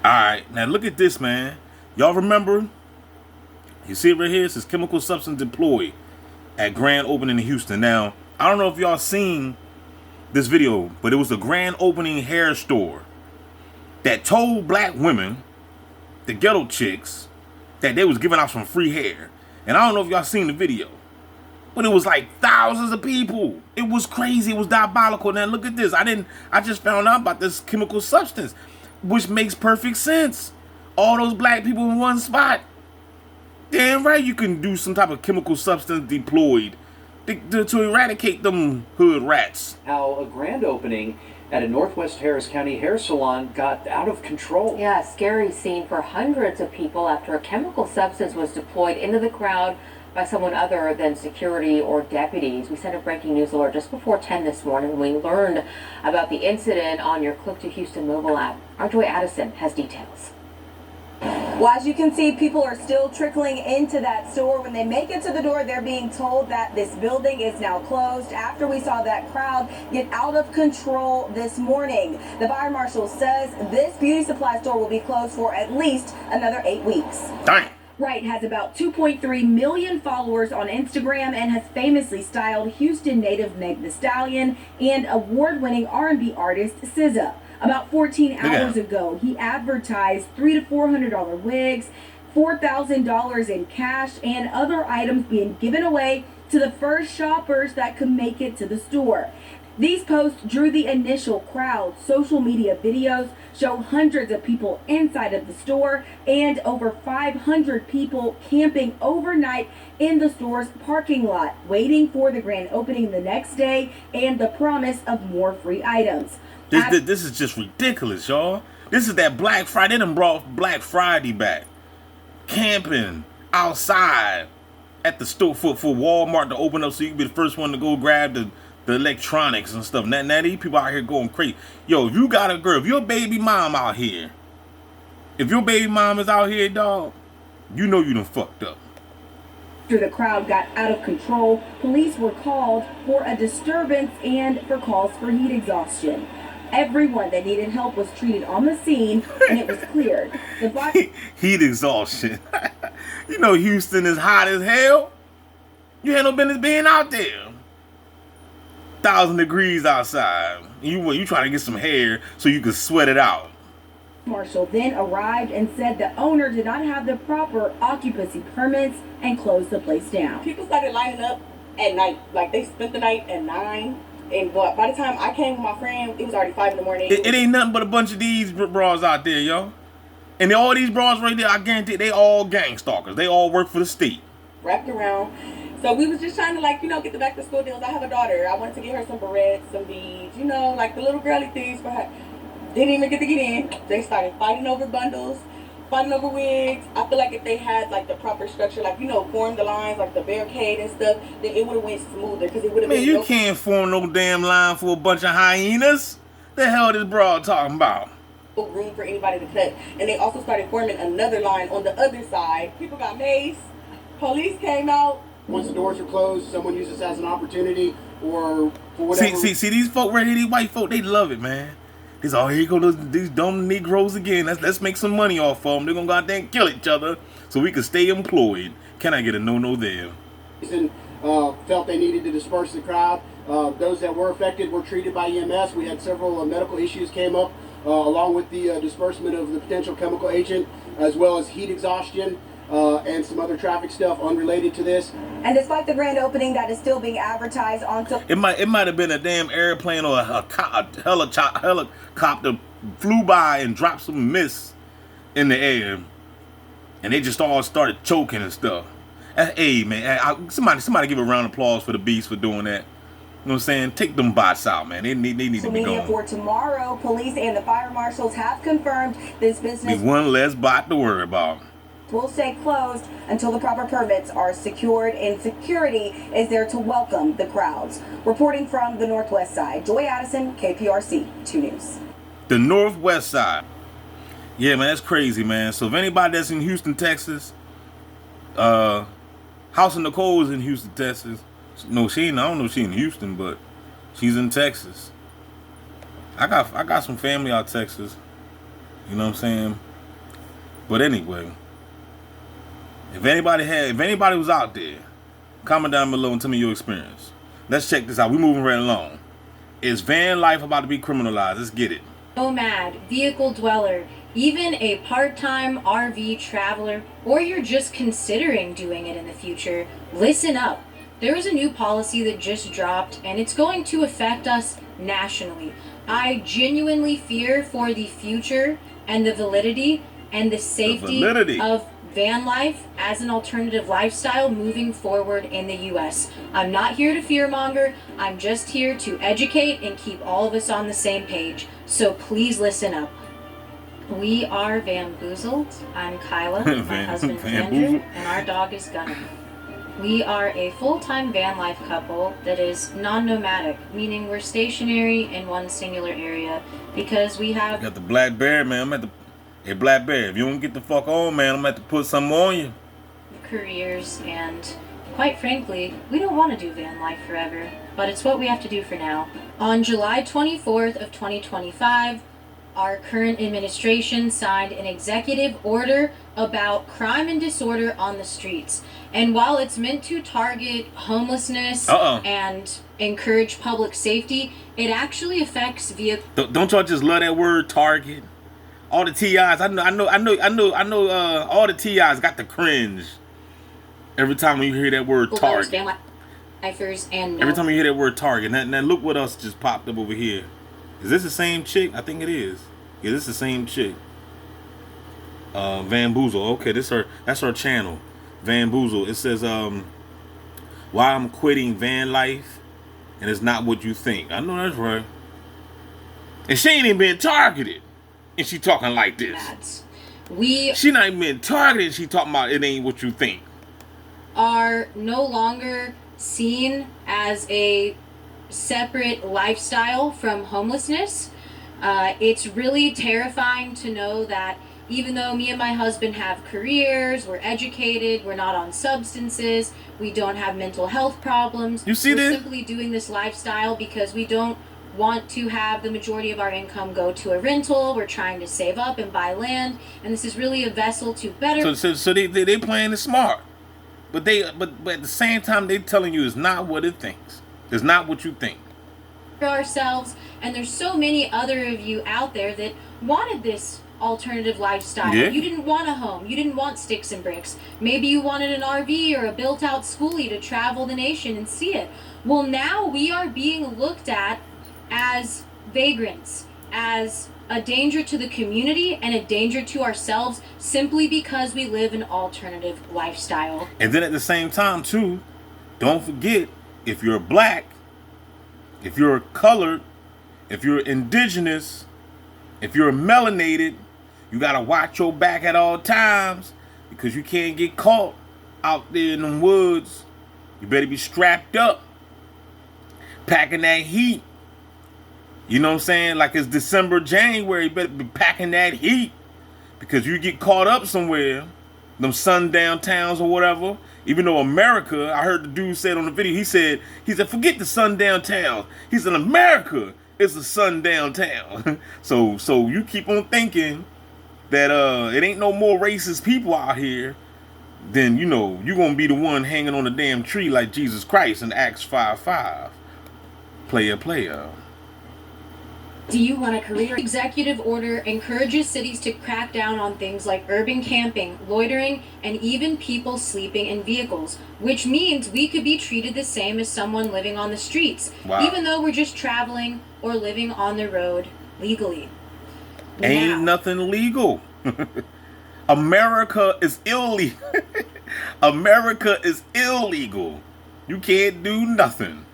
Alright, now look at this, man. Y'all remember? You see it right here? It says chemical substance deployed at grand opening in Houston. Now, I don't know if y'all seen this video, but it was a grand opening hair store that told black women, the ghetto chicks, that they was giving out some free hair. And I don't know if y'all seen the video, but it was like thousands of people. It was crazy. It was diabolical. Now look at this. I just found out about this chemical substance, which makes perfect sense. All those black people in one spot. Damn right you can do some type of chemical substance deployed to eradicate them hood rats. How a grand opening at a Northwest Harris County hair salon got out of control. Yeah, scary scene for hundreds of people after a chemical substance was deployed into the crowd by someone other than security or deputies. We sent a breaking news alert just before 10 this morning when we learned about the incident on your Click to Houston mobile app. Our Joy Addison has details. Well, as you can see, people are still trickling into that store. When they make it to the door, they're being told that this building is now closed after we saw that crowd get out of control this morning. The fire marshal says this beauty supply store will be closed for at least another 8 weeks. Dang. Wright has about 2.3 million followers on Instagram and has famously styled Houston native Meg Thee Stallion and award-winning R&B artist SZA. About 14 hours ago, he advertised $300 to $400 wigs, $4,000 in cash, and other items being given away to the first shoppers that could make it to the store. These posts drew the initial crowd. Social media videos show hundreds of people inside of the store and over 500 people camping overnight in the store's parking lot, waiting for the grand opening the next day and the promise of more free items. This is just ridiculous, y'all. This is that Black Friday. They done brought Black Friday back. Camping outside at the store for Walmart to open up so you can be the first one to go grab the electronics and stuff. Now these people out here going crazy. Yo, if you got a girl, if your baby mom out here, if your baby mom is out here, dog, you know you done fucked up. After the crowd got out of control, police were called for a disturbance and for calls for heat exhaustion. Everyone that needed help was treated on the scene, and it was cleared. Heat exhaustion. You know Houston is hot as hell. You had no business being out there. 1,000 degrees outside. You trying to get some hair so you can sweat it out. Marshal then arrived and said the owner did not have the proper occupancy permits and closed the place down. People started lining up at night. Like, they spent the night at 9. And by the time I came with my friend, it was already 5 in the morning. It ain't nothing but a bunch of these bras out there, yo. And all these bras right there, I guarantee they all gang stalkers. They all work for the state. Wrapped around. So we was just trying to, like, get the back to school deals. I have a daughter. I wanted to get her some barrettes, some beads, like the little girly things for her. Didn't even get to get in. They started fighting over bundles, fighting over wigs. I feel like if they had, like, the proper structure, like, formed the lines, like the barricade and stuff, then it would have went smoother, because it would have been... Man, you can't form no damn line for a bunch of hyenas. The hell this broad talking about? Room for anybody to cut. And they also started forming another line on the other side. People got maced. Police came out. Once the doors are closed, someone uses this as an opportunity or for whatever. See these folk right here, these white folk, they love it, man. It's all, here go these dumb Negroes again. Let's make some money off of them. They're gonna go out there and kill each other so we can stay employed. Can I get a no there? Felt they needed to disperse the crowd. Those that were affected were treated by EMS. We had several medical issues came up along with the disbursement of the potential chemical agent, as well as heat exhaustion. And some other traffic stuff unrelated to this. And despite the grand opening that is still being advertised on... It might have been a damn airplane or a helicopter flew by and dropped some mist in the air. And they just all started choking and stuff. Hey, man, somebody give a round of applause for the Beast for doing that. You know what I'm saying? Take them bots out, man. They need to be gone. For tomorrow, police and the fire marshals have confirmed this business... Be one less bot to worry about. Will stay closed until the proper permits are secured, and security is there to welcome the crowds. Reporting from the Northwest Side, Joy Addison, KPRC 2 News. The Northwest Side. Yeah, man, that's crazy, man. So if anybody that's in Houston, Texas, House of Nicole is in Houston, Texas. No, I don't know if she's in Houston, but she's in Texas. I got some family out Texas. You know what I'm saying? But anyway, if anybody was out there, comment down below and tell me your experience. Let's check this out. We moving right along. Is van life about to be criminalized? Let's get it. Nomad, vehicle dweller, even a part-time RV traveler, or you're just considering doing it in the future, listen up. There is a new policy that just dropped, and it's going to affect us nationally. I genuinely fear for the future and the validity and the safety of van life as an alternative lifestyle moving forward in the U.S. I'm not here to fearmonger. I'm just here to educate and keep all of us on the same page. So please listen up. We are Bamboozled. I'm Kyla, my husband's Andrew, and our dog is Gunner. We are a full-time van life couple that is non-nomadic, meaning we're stationary in one singular area because we have... Got the black bear, man. I'm at the... Hey, black bear, if you don't get the fuck on, man, I'm going to have to put something on you. Careers, and quite frankly, we don't want to do van life forever, but it's what we have to do for now. On July 24th of 2025, our current administration signed an executive order about crime and disorder on the streets. And while it's meant to target homelessness and encourage public safety, it actually affects vehicle. Don't y'all just love that word, target? All the TIs, I know. All the TIs got the cringe every time you hear that word target. Every time you hear that word target. Now look what else just popped up over here. Is this the same chick? I think it is. Yeah, this is the same chick. Bamboozle. Okay, that's her channel. Bamboozle. It says why I'm quitting van life and it's not what you think. I know that's right. And she ain't even been targeted. And she talking like this. She not even been targeted. She talking about it ain't what you think. Are no longer seen as a separate lifestyle from homelessness. It's really terrifying to know that even though me and my husband have careers, we're educated, we're not on substances, we don't have mental health problems. You see we're this? Simply doing this lifestyle because we don't want to have the majority of our income go to a rental. We're trying to save up and buy land, and this is really a vessel to better. So they playing it smart, but at the same time they telling you it's not what it thinks. It's not what you think. Ourselves, and there's so many other of you out there that wanted this alternative lifestyle. Yeah. You didn't want a home. You didn't want sticks and bricks. Maybe you wanted an RV or a built-out schoolie to travel the nation and see it. Well, now we are being looked at as vagrants, as a danger to the community and a danger to ourselves simply because we live an alternative lifestyle. And then at the same time too, don't forget, if you're black, if you're colored, if you're indigenous, if you're melanated, you gotta watch your back at all times because you can't get caught out there in the woods. You better be strapped up, packing that heat. You know what I'm saying? Like it's December, January, you better be packing that heat because you get caught up somewhere, them sundown towns or whatever. Even though America, I heard the dude said on the video, he said, forget the sundown towns. He said, America is a sundown town. so you keep on thinking that it ain't no more racist people out here, then, you know, you're going to be the one hanging on the damn tree like Jesus Christ in Acts 5:5. Player. Do you want a career? Executive order encourages cities to crack down on things like urban camping, loitering, and even people sleeping in vehicles, which means we could be treated the same as someone living on the streets, even though we're just traveling or living on the road legally. Ain't nothing legal. America is illegal. America is illegal. You can't do nothing.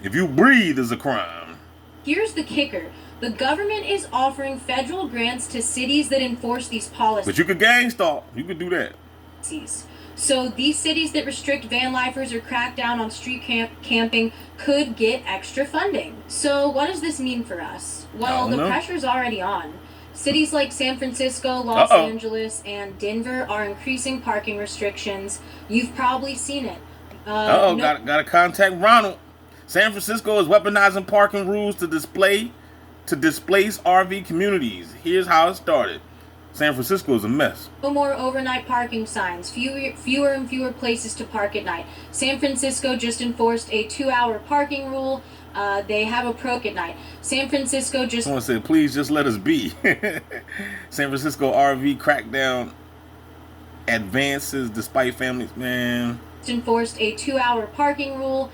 If you breathe is a crime. Here's the kicker. The government is offering federal grants to cities that enforce these policies. But you could gang stalk. You could do that. So these cities that restrict van lifers or crack down on street camping could get extra funding. So what does this mean for us? Well, the pressure's already on. Cities like San Francisco, Los Angeles, and Denver are increasing parking restrictions. You've probably seen it. Gotta contact Ronald. San Francisco is weaponizing parking rules to displace RV communities. Here's how it started. San Francisco is a mess. No more overnight parking signs, fewer and fewer places to park at night. San Francisco just enforced a 2-hour parking rule. They have a at night. San Francisco just... Someone said, please just let us be. San Francisco RV crackdown advances despite families, man. Enforced a 2-hour parking rule.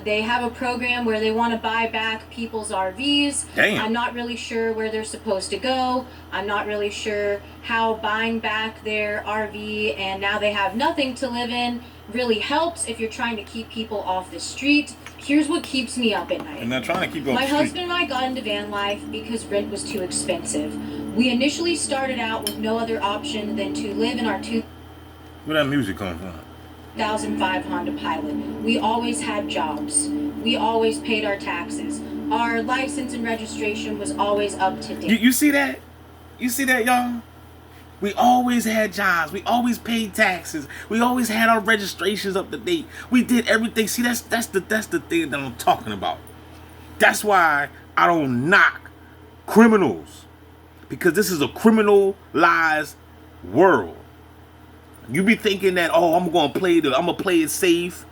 They have a program where they want to buy back people's RVs. Damn. I'm not really sure where they're supposed to go. I'm not really sure how buying back their RV and now they have nothing to live in really helps if you're trying to keep people off the street. Here's what keeps me up at night. And they're trying to keep up. My husband and I got into van life because rent was too expensive. We initially started out with no other option than to live in our Where that music come from? 2005 Honda Pilot. We always had jobs. We always paid our taxes. Our license and registration was always up to date. You see that? You see that, y'all? We always had jobs. We always paid taxes. We always had our registrations up to date. We did everything. See, that's the thing that I'm talking about. That's why I don't knock criminals, because this is a criminalized world. You be thinking that, oh, I'm gonna play it safe.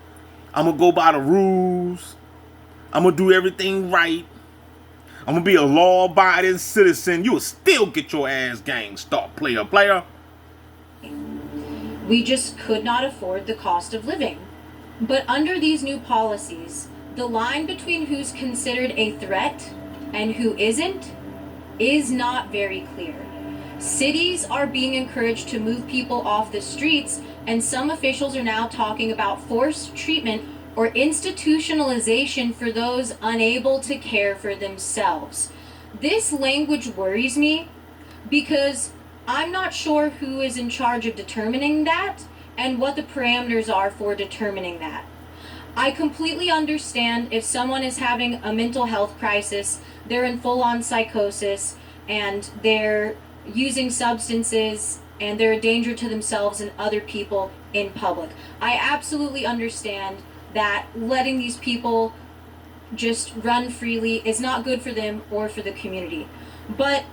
I'm gonna go by the rules. I'm gonna do everything right. I'm gonna be a law-abiding citizen. You will still get your ass gang start, player. We just could not afford the cost of living. But under these new policies, the line between who's considered a threat and who isn't is not very clear. Cities are being encouraged to move people off the streets, and some officials are now talking about forced treatment or institutionalization for those unable to care for themselves. This language worries me because I'm not sure who is in charge of determining that and what the parameters are for determining that. I completely understand if someone is having a mental health crisis, they're in full-on psychosis, and they're using substances and they're a danger to themselves and other people in public. I absolutely understand that letting these people just run freely is not good for them or for the community. But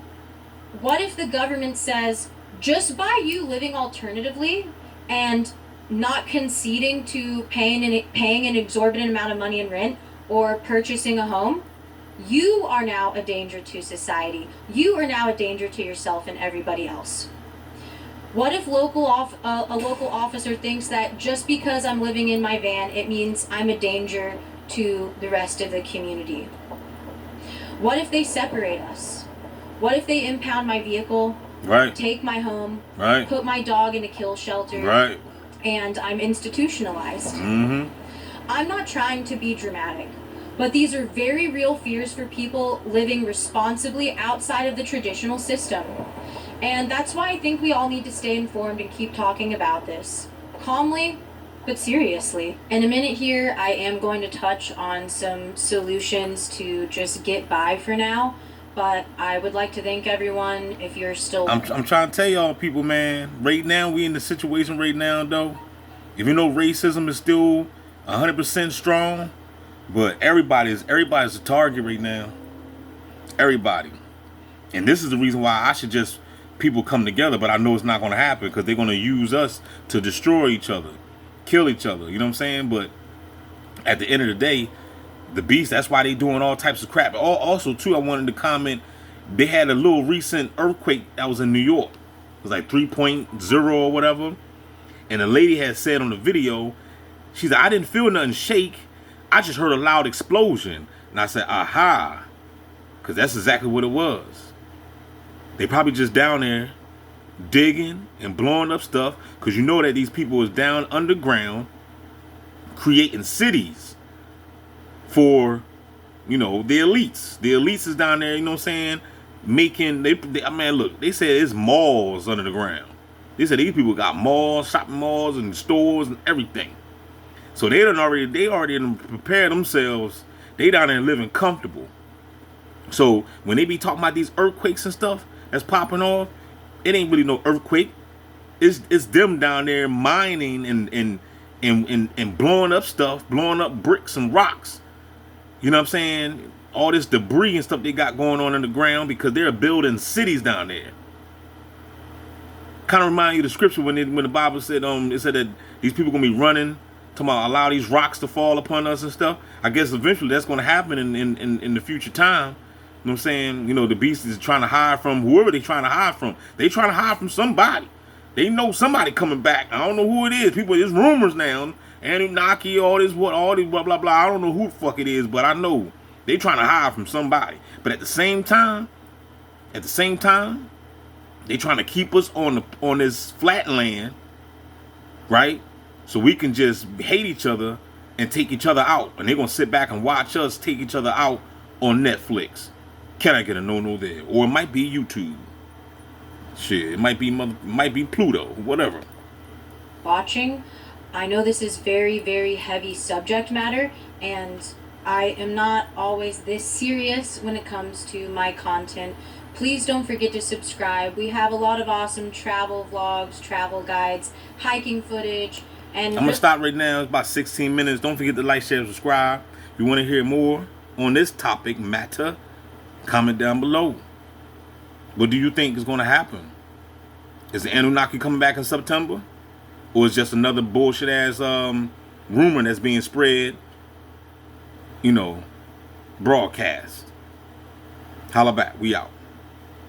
what if the government says, just by you living alternatively and not conceding to paying an exorbitant amount of money in rent or purchasing a home, you are now a danger to society. You are now a danger to yourself and everybody else. What if a local officer thinks that just because I'm living in my van, it means I'm a danger to the rest of the community? What if they separate us? What if they impound my vehicle, Right. take my home, Right. put my dog in a kill shelter, Right. and I'm institutionalized? Mm-hmm. I'm not trying to be dramatic, but these are very real fears for people living responsibly outside of the traditional system. And that's why I think we all need to stay informed and keep talking about this. Calmly, but seriously. In a minute here, I am going to touch on some solutions to just get by for now. But I would like to thank everyone if you're still... I'm trying to tell y'all people, man, right now, we in the situation right now, though. If you know racism is still 100% strong, but everybody's a target right now. Everybody. And this is the reason why I should just people come together, but I know it's not going to happen because they're going to use us to destroy each other, kill each other. You know what I'm saying? But at the end of the day, the beast, that's why they doing all types of crap. Also, too, I wanted to comment, they had a little recent earthquake that was in New York. It was like 3.0 or whatever. And the lady had said on the video, she said, I didn't feel nothing shake. I just heard a loud explosion. And I said, aha. Because that's exactly what it was. They probably just down there digging and blowing up stuff. Because you know that these people is down underground creating cities for, you know, the elites. The elites is down there, you know what I'm saying, making, I mean, look, they said it's malls under the ground. They said these people got malls, shopping malls and stores and everything. So they already prepared themselves. They down there living comfortable. So when they be talking about these earthquakes and stuff that's popping off, it ain't really no earthquake. It's them down there mining and blowing up stuff, blowing up bricks and rocks. You know what I'm saying? All this debris and stuff they got going on in the ground because they're building cities down there. Kind of remind you of the scripture when the Bible said it said that these people gonna be running, talking about allow these rocks to fall upon us and stuff. I guess eventually that's gonna happen in the future time. You know what I'm saying? You know, the beast is trying to hide from whoever they trying to hide from. They trying to hide from somebody. They know somebody coming back. I don't know who it is. People, there's rumors now. Anunnaki, all this blah blah blah. I don't know who the fuck it is, but I know they trying to hide from somebody. But at the same time, they trying to keep us on this flat land, right? So we can just hate each other and take each other out, and they're gonna sit back and watch us take each other out on Netflix. Can I get a no there? Or it might be YouTube. Shit, it might be Pluto, whatever. Watching, I know this is very, very heavy subject matter, and I am not always this serious when it comes to my content. Please don't forget to subscribe. We have a lot of awesome travel vlogs, travel guides, hiking footage, and I'm gonna stop right now. It's about 16 minutes. Don't forget to like, share, subscribe. If you want to hear more on this topic matter, comment down below. What do you think is going to happen? Is the Anunnaki coming back in September? Or is just another bullshit ass rumor that's being spread, you know, broadcast? Holla back. We out.